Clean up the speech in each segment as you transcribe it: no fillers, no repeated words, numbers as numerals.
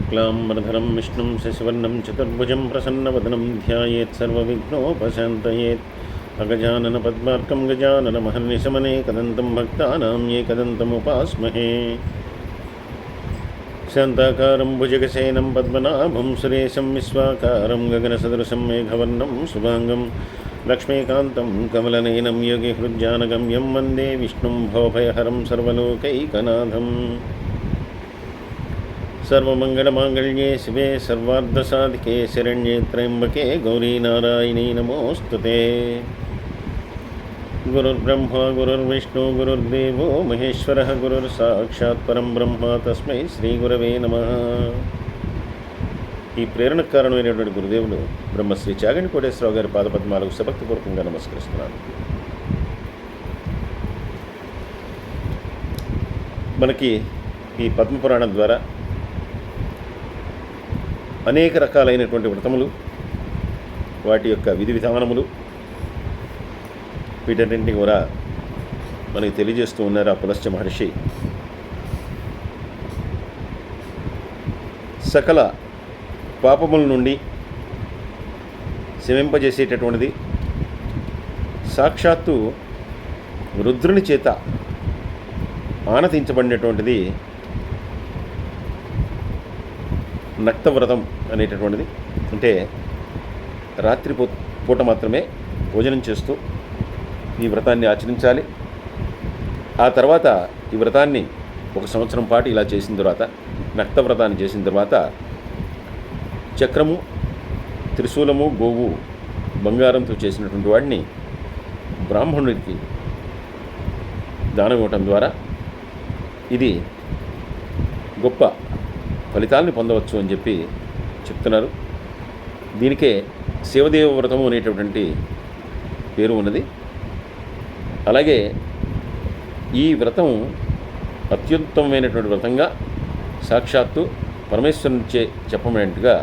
शुक्लाम्बरधरं विष्णुं शशिवर्णं चतुर्भुजं प्रसन्नवदनं ध्यायेत् सर्वविघ्नोपशान्तयेत् अगजाननपद्मार्कं गजाननमहर्निशमनेकदन्तं भक्तानां एकदन्तमुपास्महे शान्ताकारं भुजगशयनं पद्मनाभं सुरेशं विश्वाकारं गगनसदृशं मेघवर्णं शुभाङ्गं लक्ष्मीकान्तं कमलनयनं योगिहृज्जानगम्यं वन्दे विष्णुं भवभयहरं सर्वलोकैकनाथम् सर्वमङ्गलमाङ्गल्ये शिवे सर्वार्धसाधिके शरण्ये त्र्यम्बके गौरीनारायणी नमोऽस्तुते। गुरुर्ब्रह्मा गुरुर्विष्णु गुरुर्देवो महेश्वरः गुरुर्साक्षात् परं ब्रह्म तस्मै శ్రీగురవే నమః। ఈ ప్రేరణకు కారణమైనటువంటి గురుదేవులు బ్రహ్మశ్రీ చాగంటి కోటేశ్వరరావు గారి పాదపద్మాలకు సభక్తిపూర్వకంగా నమస్కరిస్తున్నాను. మనకి ఈ పద్మపురాణం ద్వారా అనేక రకాలైనటువంటి వ్రతములు, వాటి యొక్క విధి విధానములు, వీటన్నింటినీ కూడా మనకి తెలియజేస్తూ ఉన్నారు ఆ పులస్త్య మహర్షి. సకల పాపముల నుండి శమింపజేసేటటువంటిది, సాక్షాత్తు రుద్రుని చేత ఆనతించబడినటువంటిది నక్తవ్రతం అనేటటువంటిది. అంటే రాత్రి పూట మాత్రమే భోజనం చేస్తూ ఈ వ్రతాన్ని ఆచరించాలి. ఆ తర్వాత ఈ వ్రతాన్ని 1 సంవత్సరం పాటు ఇలా చేసిన తర్వాత, నక్తవ్రతాన్ని చేసిన తర్వాత చక్రము, త్రిశూలము, గోవు, బంగారంతో చేసినటువంటి వాడిని బ్రాహ్మణుడికి దానం ఇవ్వటం ద్వారా ఇది గొప్ప ఫలితాలని పొందవచ్చు అని చెప్పి చెప్తున్నారు. దీనికే శివదేవ వ్రతము అనేటటువంటి పేరు ఉన్నది. అలాగే ఈ వ్రతం అత్యుత్తమమైనటువంటి వ్రతంగా సాక్షాత్తు పరమేశ్వరునిచే చెప్పబడినట్టుగా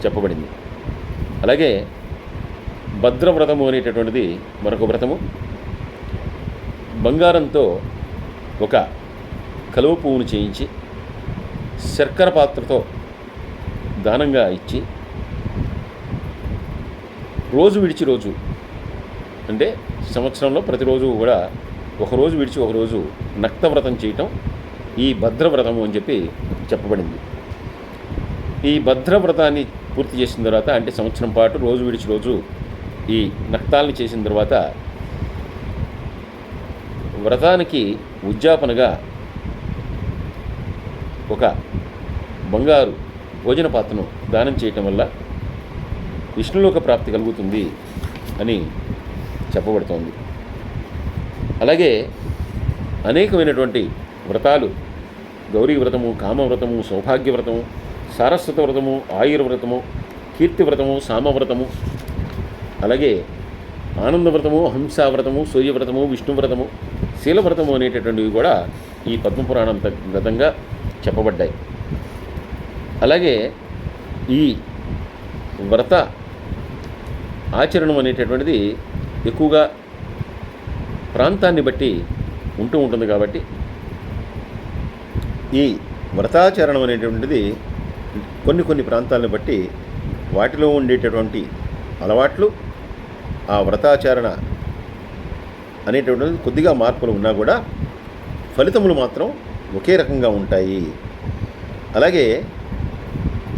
చెప్పబడింది. అలాగే భద్రవ్రతము అనేటటువంటిది మరొక వ్రతము. బంగారంతో ఒక కలువ పువ్వును చేయించి శర్కర పాత్రతో దానంగా ఇచ్చి రోజు విడిచి రోజు, అంటే సంవత్సరంలో ప్రతిరోజు కూడా ఒకరోజు విడిచి ఒకరోజు నక్తవ్రతం చేయటం ఈ భద్రవ్రతము అని చెప్పి చెప్పబడింది. ఈ భద్రవ్రతాన్ని పూర్తి చేసిన తర్వాత, అంటే సంవత్సరం పాటు రోజు విడిచి రోజు ఈ నక్తాల్ని చేసిన తర్వాత వ్రతానికి ఉద్యాపనగా ఒక బంగారు భోజన పాత్రను దానం చేయటం వల్ల విష్ణులోక ప్రాప్తి కలుగుతుంది అని చెప్పబడుతోంది. అలాగే అనేకమైనటువంటి వ్రతాలు, గౌరీ వ్రతము, కామవ్రతము, సౌభాగ్యవ్రతము, సారస్వత వ్రతము, ఆయుర్వ్రతము, కీర్తివ్రతము, సామవ్రతము, అలాగే ఆనందవ్రతము, హంసావ్రతము, సూర్యవ్రతము, విష్ణువ్రతము, శీలవ్రతము అనేటటువంటివి కూడా ఈ పద్మపురాణం గతంగా చెప్పబడ్డాయి. అలాగే ఈ వ్రత ఆచరణం అనేటటువంటిది ఎక్కువగా ప్రాంతాన్ని బట్టి ఉంటుంది కాబట్టి ఈ వ్రతాచరణం అనేటువంటిది కొన్ని ప్రాంతాలను బట్టి వాటిలో ఉండేటటువంటి అలవాట్లు, ఆ వ్రతాచరణ అనేటటువంటిది కొద్దిగా మార్పులు ఉన్నా కూడా ఫలితములు మాత్రం ఒకే రకంగా ఉంటాయి. అలాగే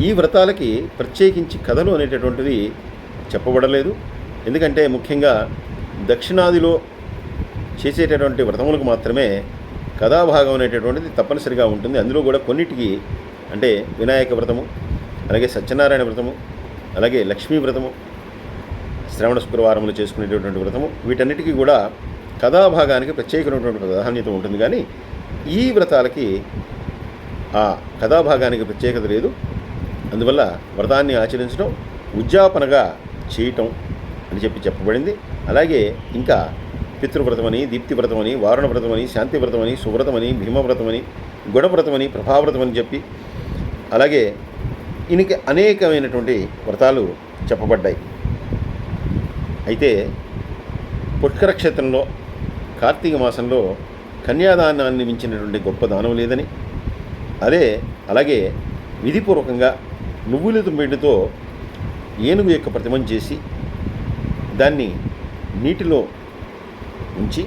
ఈ వ్రతాలకి ప్రత్యేకించి కథలు అనేటటువంటిది చెప్పబడలేదు. ఎందుకంటే ముఖ్యంగా దక్షిణాదిలో చేసేటటువంటి వ్రతములకు మాత్రమే కథాభాగం అనేటటువంటిది తప్పనిసరిగా ఉంటుంది. అందులో కూడా కొన్నిటికి, అంటే వినాయక వ్రతము, అలాగే సత్యనారాయణ వ్రతము, అలాగే లక్ష్మీ వ్రతము, శ్రవణ శుక్రవారములు చేసుకునేటటువంటి వ్రతము, వీటన్నిటికీ కూడా కథాభాగానికి ప్రత్యేకమైనటువంటి ప్రాధాన్యత ఉంటుంది. కానీ ఈ వ్రతాలకి ఆ కథాభాగానికి ప్రత్యేకత లేదు. అందువల్ల వ్రతాన్ని ఆచరించడం, ఉద్యాపనగా చేయటం అని చెప్పబడింది. అలాగే ఇంకా పితృవ్రతమని, దీప్తివ్రతమని, వారుణ వ్రతమని, శాంతి వ్రతమని, సువ్రతమని, భీమవ్రతమని, గుణవ్రతమని, ప్రభావ్రతమని చెప్పి, అలాగే ఈయనకి అనేకమైనటువంటి వ్రతాలు చెప్పబడ్డాయి. అయితే పుష్కర క్షేత్రంలో కార్తీక మాసంలో కన్యాదానాన్ని మించినటువంటి గొప్ప దానం లేదని, అలాగే విధిపూర్వకంగా నువ్వుల తుమ్మిడితో ఏనుగు యొక్క ప్రతిమను చేసి దాన్ని నీటిలో ఉంచి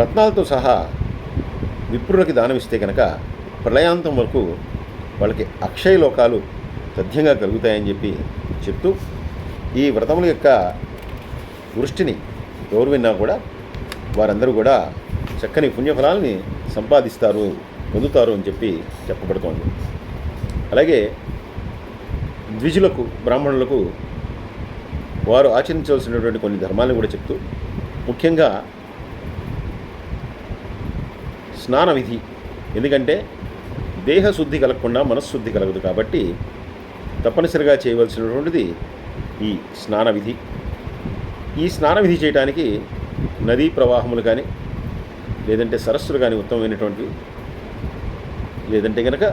రత్నాలతో సహా విప్రులకి దానమిస్తే కనుక ప్రళయాంతం వరకు వాళ్ళకి అక్షయ లోకాలు తథ్యంగా కలుగుతాయని చెప్తూ ఈ వ్రతముల యొక్క వృష్టిని ఎవరు విన్నా కూడా వారందరూ కూడా చక్కని పుణ్యఫలాల్ని పొందుతారు అని చెప్పబడుతోంది. అలాగే ద్విజులకు, బ్రాహ్మణులకు వారు ఆచరించవలసినటువంటి కొన్ని ధర్మాలను కూడా చెప్తూ, ముఖ్యంగా స్నాన విధి. ఎందుకంటే దేహశుద్ధి కలగకుండా మనశ్శుద్ధి కలగదు కాబట్టి తప్పనిసరిగా చేయవలసినటువంటిది ఈ స్నాన విధి. ఈ స్నాన విధి చేయడానికి నదీ ప్రవాహములు కానీ, లేదంటే సరస్సులు కానీ ఉత్తమమైనటువంటివి, లేదంటే కనుక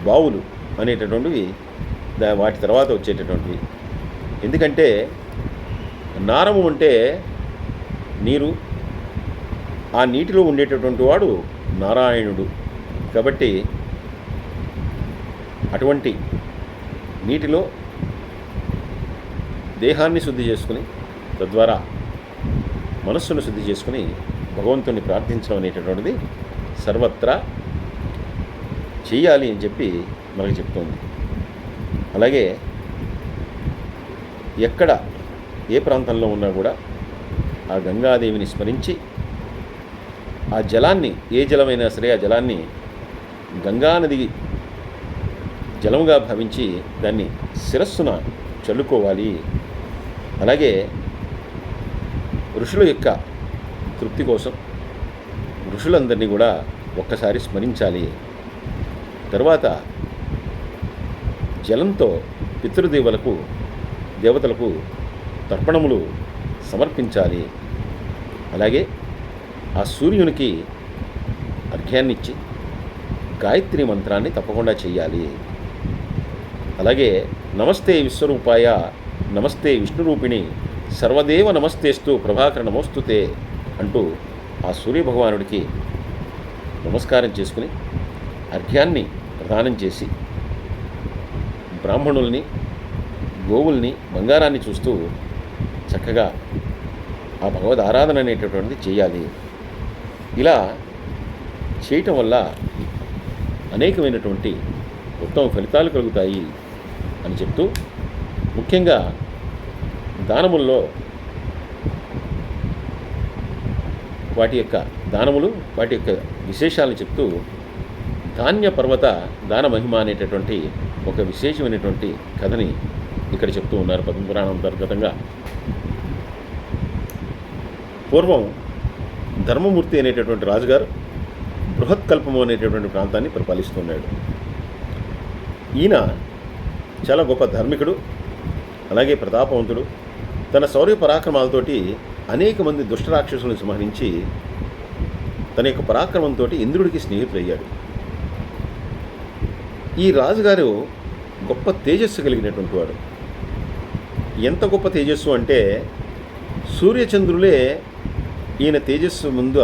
బావులు అనేటటువంటివి వాటి తర్వాత వచ్చేటటువంటివి. ఎందుకంటే నారము అంటే నీరు, ఆ నీటిలో ఉండేటటువంటి వాడు నారాయణుడు. కాబట్టి అటువంటి నీటిలో దేహాన్ని శుద్ధి చేసుకుని, తద్వారా మనస్సును శుద్ధి చేసుకుని భగవంతుని ప్రార్థించడం అనేటటువంటిది సర్వత్రా చేయాలి అని మనకు చెప్తోంది. అలాగే ఎక్కడ ఏ ప్రాంతంలో ఉన్నా కూడా ఆ గంగాదేవిని స్మరించి ఆ జలాన్ని, ఏ జలమైనా సరే ఆ జలాన్ని గంగానది జలముగా భావించి దాన్ని శిరస్సున చల్లుకోవాలి. అలాగే ఋషుల యొక్క తృప్తి కోసం ఋషులందరినీ కూడా ఒక్కసారి స్మరించాలి. తర్వాత జలంతో దేవతలకు తర్పణములు సమర్పించాలి. అలాగే ఆ సూర్యునికి అర్ఘ్యాన్నిచ్చి గాయత్రి మంత్రాన్ని తప్పకుండా చెయ్యాలి. అలాగే నమస్తే విశ్వరూపాయ, నమస్తే విష్ణురూపిణి, సర్వదేవ నమస్తేస్తు ప్రభాకర నమోస్తుతే అంటూ ఆ సూర్యభగవానుడికి నమస్కారం చేసుకుని అర్ఘ్యాన్ని ప్రదానం చేసి బ్రాహ్మణుల్ని, గోవుల్ని, బంగారాన్ని చూస్తూ చక్కగా ఆ భగవద్ ఆరాధన అనేటటువంటిది చేయాలి. ఇలా చేయటం వల్ల అనేకమైనటువంటి ఉత్తమ ఫలితాలు కలుగుతాయి అని చెప్తూ, ముఖ్యంగా దానముల్లో వాటి యొక్క విశేషాలను చెప్తూ ధాన్య పర్వత దాన మహిమ అనేటటువంటి ఒక విశేషమైనటువంటి కథని ఇక్కడ చెప్తూ ఉన్నారు పద్మపురాణం అంతర్గతంగా. పూర్వం ధర్మమూర్తి అనేటటువంటి రాజుగారు బృహత్కల్పము అనేటటువంటి ప్రాంతాన్ని పరిపాలిస్తున్నాడు. ఈయన చాలా గొప్ప ధార్మికుడు, అలాగే ప్రతాపవంతుడు. తన శౌర్య పరాక్రమాలతోటి అనేక మంది దుష్టరాక్షసులను సంహరించి తన యొక్క పరాక్రమంతో ఇంద్రుడికి స్నేహితుడయ్యాడు. ఈ రాజుగారు గొప్ప తేజస్సు కలిగినటువంటి వాడు. ఎంత గొప్ప తేజస్సు అంటే సూర్యచంద్రులే ఈయన తేజస్సు ముందు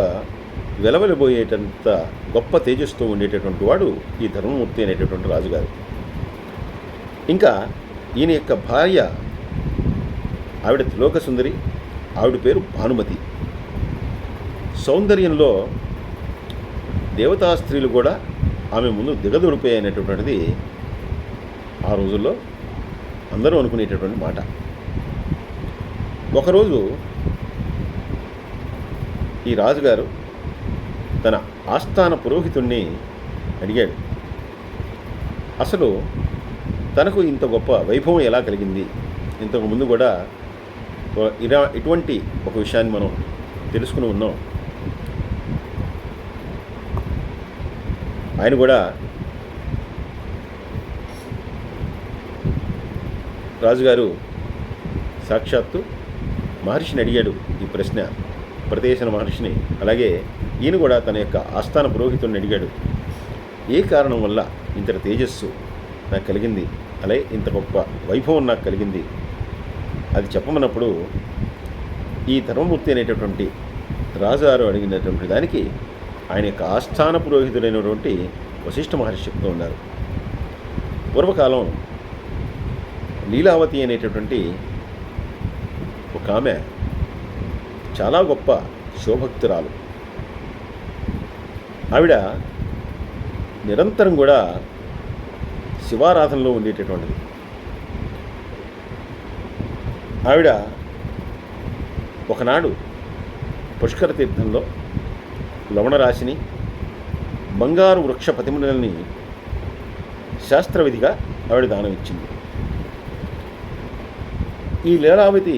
వెలవెలబోయేటంత గొప్ప తేజస్సుతో ఉండేటటువంటి వాడు ఈ ధర్మమూర్తి అనేటటువంటి రాజుగారు. ఇంకా ఈయన యొక్క భార్య ఆవిడ త్రిలోక సుందరి, ఆవిడ పేరు భానుమతి. సౌందర్యంలో దేవతా స్త్రీలు కూడా ఆమె ముందు దిగదొడిపోయినటువంటిది ఆ రోజుల్లో అందరూ అనుకునేటటువంటి మాట. ఒకరోజు ఈ రాజుగారు తన ఆస్థాన పురోహితుణ్ణి అడిగాడు, అసలు తనకు ఇంత గొప్ప వైభవం ఎలా కలిగింది? ఇంతకు ముందు కూడా ఇటువంటి ఒక విషయాన్ని మనం తెలుసుకుని ఉన్నాం. ఆయన కూడా రాజుగారు సాక్షాత్తు మహర్షిని అడిగాడు ఈ ప్రశ్న, ప్రదేశన మహర్షిని. అలాగే ఈయన కూడా తన యొక్క ఆస్థాన పురోహితుడిని అడిగాడు, ఏ కారణం వల్ల ఇంతటి తేజస్సు నాకు కలిగింది, అలాగే ఇంత గొప్ప వైభవం నాకు కలిగింది, అది చెప్పమన్నప్పుడు ఈ ధర్మమూర్తి అనేటటువంటి రాజుగారు అడిగినటువంటి దానికి ఆయన యొక్క ఆస్థాన పురోహితుడైనటువంటి వశిష్ఠ మహర్షి చెప్తూ ఉన్నారు. పూర్వకాలం లీలావతి అనేటటువంటి ఒక ఆమె చాలా గొప్ప శివభక్తురాలు. ఆవిడ నిరంతరం కూడా శివారాధనలో ఉండేటటువంటిది. ఆవిడ ఒకనాడు పుష్కర తీర్థంలో లవణరాశిని, బంగారు వృక్ష ప్రతిమలని శాస్త్రవిధిగా ఆవిడ దానం ఇచ్చింది. ఈ లీలావతి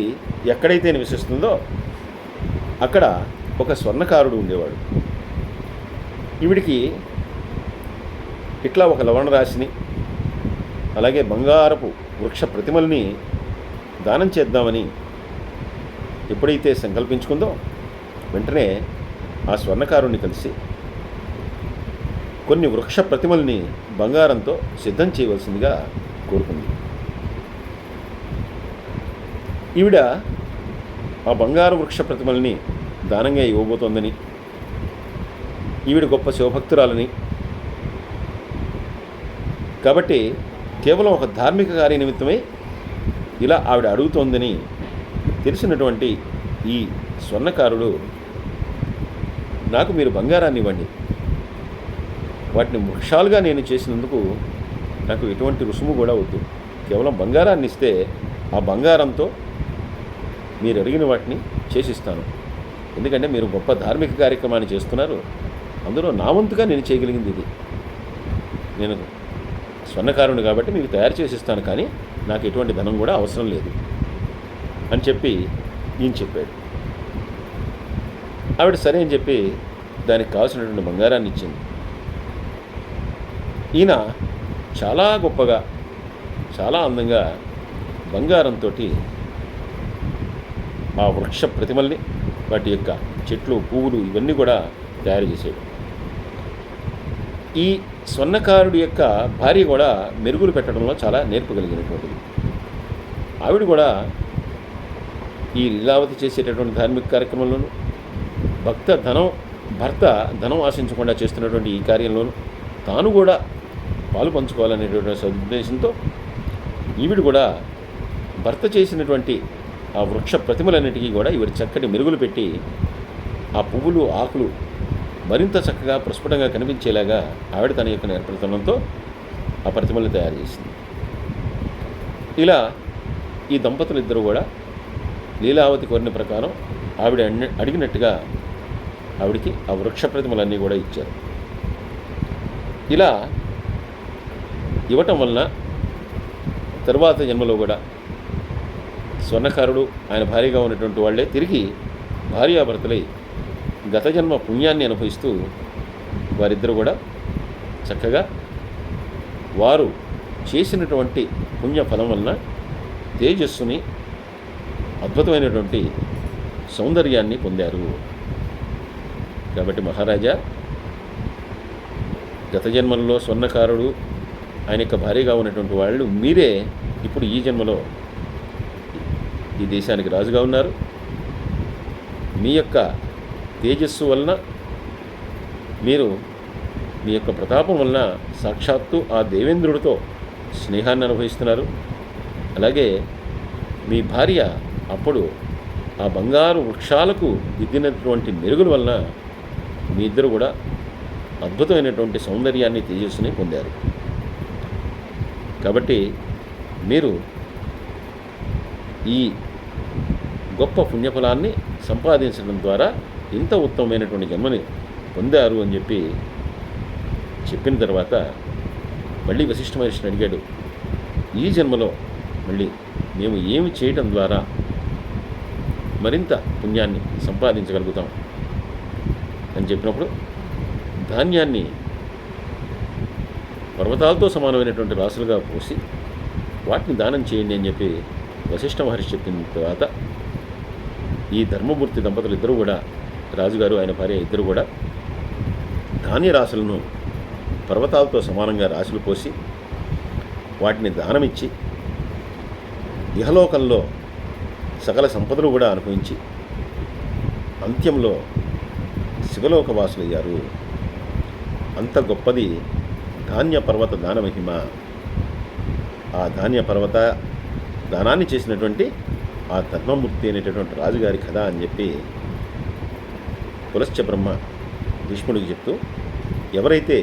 ఎక్కడైతే నివసిస్తుందో అక్కడ ఒక స్వర్ణకారుడు ఉండేవాడు. ఈవిడికి ఇట్లా ఒక లవణరాశిని అలాగే బంగారపు వృక్ష ప్రతిమల్ని దానం చేద్దామని ఎప్పుడైతే సంకల్పించుకుందో వెంటనే ఆ స్వర్ణకారుణ్ణి కలిసి కొన్ని వృక్ష ప్రతిమల్ని బంగారంతో సిద్ధం చేయవలసిందిగా కోరుకుంది. ఈవిడ ఆ బంగారు వృక్ష ప్రతిమల్ని దానంగా ఇవ్వబోతోందని, ఈవిడ గొప్ప శివభక్తురాలని, కాబట్టి కేవలం ఒక ధార్మిక కార్య నిమిత్తమై ఇలా ఆవిడ అడుగుతోందని తెలిసినటువంటి ఈ స్వర్ణకారుడు, నాకు మీరు బంగారాన్ని ఇవ్వండి, వాటిని వృక్షాలుగా నేను చేసినందుకు నాకు ఎటువంటి రుసుము కూడా వద్దు, కేవలం బంగారాన్ని ఇస్తే ఆ బంగారంతో మీరు అడిగిన వాటిని చేసిస్తాను, ఎందుకంటే మీరు గొప్ప ధార్మిక కార్యక్రమాన్ని చేస్తున్నారు, అందులో నా వంతుగా నేను చేయగలిగింది ఇది, నేను స్వర్ణకారుని కాబట్టి మీకు తయారు చేసిస్తాను, కానీ నాకు ఎటువంటి ధనం కూడా అవసరం లేదు అని చెప్పి ఈయన చెప్పాడు. ఆవిడ సరే అని చెప్పి దానికి కావాల్సినటువంటి బంగారాన్ని ఇచ్చింది. ఈయన చాలా గొప్పగా చాలా అందంగా బంగారంతో ఆ వృక్ష ప్రతిమల్ని, వాటి యొక్క చెట్లు, పువ్వులు ఇవన్నీ కూడా తయారు చేసాడు. ఈ స్వర్ణకారుడి యొక్క భార్య కూడా మెరుగులు పెట్టడంలో చాలా నేర్పగలిగినటువంటిది. ఆవిడ కూడా ఈ లీలావతి చేసేటటువంటి ధార్మిక కార్యక్రమంలోనూ, భర్త ధనం ఆశించకుండా చేస్తున్నటువంటి ఈ కార్యంలోనూ తాను కూడా పాలు పంచుకోవాలనేటువంటి సదుద్దేశంతో ఈవిడ కూడా భర్త చేసినటువంటి ఆ వృక్ష ప్రతిమలన్నిటికీ కూడా ఈవిడ చక్కటి మెరుగులు పెట్టి ఆ పువ్వులు, ఆకులు మరింత చక్కగా ప్రస్ఫుటంగా కనిపించేలాగా ఆవిడ తన యొక్క నేర్పరితనంతో ఆ ప్రతిమల్ని తయారు చేసింది. ఇలా ఈ దంపతులు ఇద్దరు కూడా లీలావతి కోరిన ప్రకారం ఆవిడ అడిగినట్టుగా ఆవిడికి ఆ వృక్ష ప్రతిమలన్నీ కూడా ఇచ్చారు. ఇలా ఇవ్వటం వలన తరువాత జన్మలో కూడా స్వర్ణకారుడు ఆయన భార్యగా ఉన్నటువంటి వాళ్ళే తిరిగి భార్యాభర్తలై గత జన్మ పుణ్యాన్ని అనుభవిస్తూ వారిద్దరూ కూడా చక్కగా వారు చేసినటువంటి పుణ్యఫలం వలన తేజస్సుని, అద్భుతమైనటువంటి సౌందర్యాన్ని పొందారు. కాబట్టి మహారాజా, గత జన్మల్లో స్వర్ణకారుడు ఆయన యొక్క భార్యగా ఉన్నటువంటి వాళ్ళు మీరే ఇప్పుడు ఈ జన్మలో ఈ దేశానికి రాజుగా ఉన్నారు. మీ యొక్క తేజస్సు వలన, మీరు మీ యొక్క ప్రతాపం వలన సాక్షాత్తు ఆ దేవేంద్రుడితో స్నేహాన్ని అనుభవిస్తున్నారు. అలాగే మీ భార్య అప్పుడు ఆ బంగారు వృక్షాలకు దిద్దినటువంటి మెరుగుల వలన మీ ఇద్దరు కూడా అద్భుతమైనటువంటి సౌందర్యాన్ని, తేజస్సుని పొందారు. కాబట్టి మీరు ఈ గొప్ప పుణ్యఫలాన్ని సంపాదించడం ద్వారా ఇంత ఉత్తమమైనటువంటి జన్మని పొందారు అని చెప్పిన తర్వాత మళ్ళీ వశిష్ఠ మహర్షిని అడిగాడు, ఈ జన్మలో మళ్ళీ మేము ఏమి చేయటం ద్వారా మరింత పుణ్యాన్ని సంపాదించగలుగుతాం అని చెప్పినప్పుడు, ధాన్యాన్ని పర్వతాలతో సమానమైనటువంటి రాసులుగా పోసి వాటిని దానం చేయండి అని చెప్పి వశిష్ఠ మహర్షి చెప్పిన తర్వాత ఈ ధర్మమూర్తి దంపతులు ఇద్దరు కూడా, రాజుగారు ఆయన భార్య ఇద్దరు కూడా ధాన్యరాశులను పర్వతాలతో సమానంగా రాశులు పోసి వాటిని దానమిచ్చి ఇహలోకంలో సకల సంపదలు కూడా అనుభవించి అంత్యంలో శివలోకవాసులయ్యారు. అంత గొప్పది ధాన్య పర్వత దాన మహిమ ఆ ధాన్య పర్వత దానాన్ని చేసినటువంటి ఆ ధర్మమూర్తి అనేటటువంటి రాజుగారి కథ అని చెప్పి పులశ్చ బ్రహ్మ భీష్ముడికి చెప్తూ, ఎవరైతే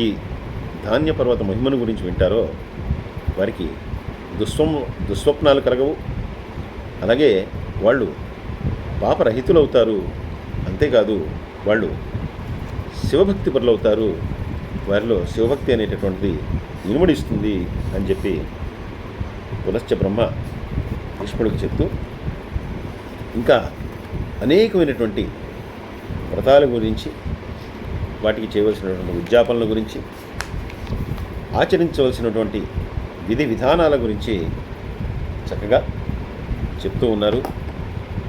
ఈ ధాన్య పర్వత మహిమను గురించి వింటారో వారికి దుస్వప్నాలు కలగవు, అలాగే వాళ్ళు పాపరహితులవుతారు, అంతేకాదు వాళ్ళు శివభక్తి పరులవుతారు, వారిలో శివభక్తి అనేటటువంటిది ఇనుమడిస్తుంది అని చెప్పి పులశ్చ బ్రహ్మ భీష్ముడికి చెప్తూ, ఇంకా అనేకమైనటువంటి వ్రతాల గురించి, వాటికి చేయవలసినటువంటి ఉద్యాపనల గురించి, ఆచరించవలసినటువంటి విధి విధానాల గురించి చక్కగా చెప్తూ ఉన్నారు.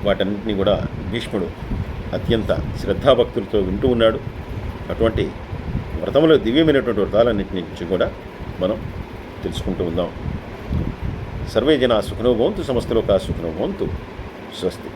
వాటన్నింటినీ కూడా భీష్ముడు అత్యంత శ్రద్ధాభక్తులతో వింటూ ఉన్నాడు. అటువంటి వ్రతంలో దివ్యమైనటువంటి వ్రతాలన్నింటి నుంచి కూడా మనం తెలుసుకుంటూ ఉందాం. సర్వే జనా సుఖినో భవంతు, సమస్తలోకా సుఖినో భవంతు. స్వస్తి.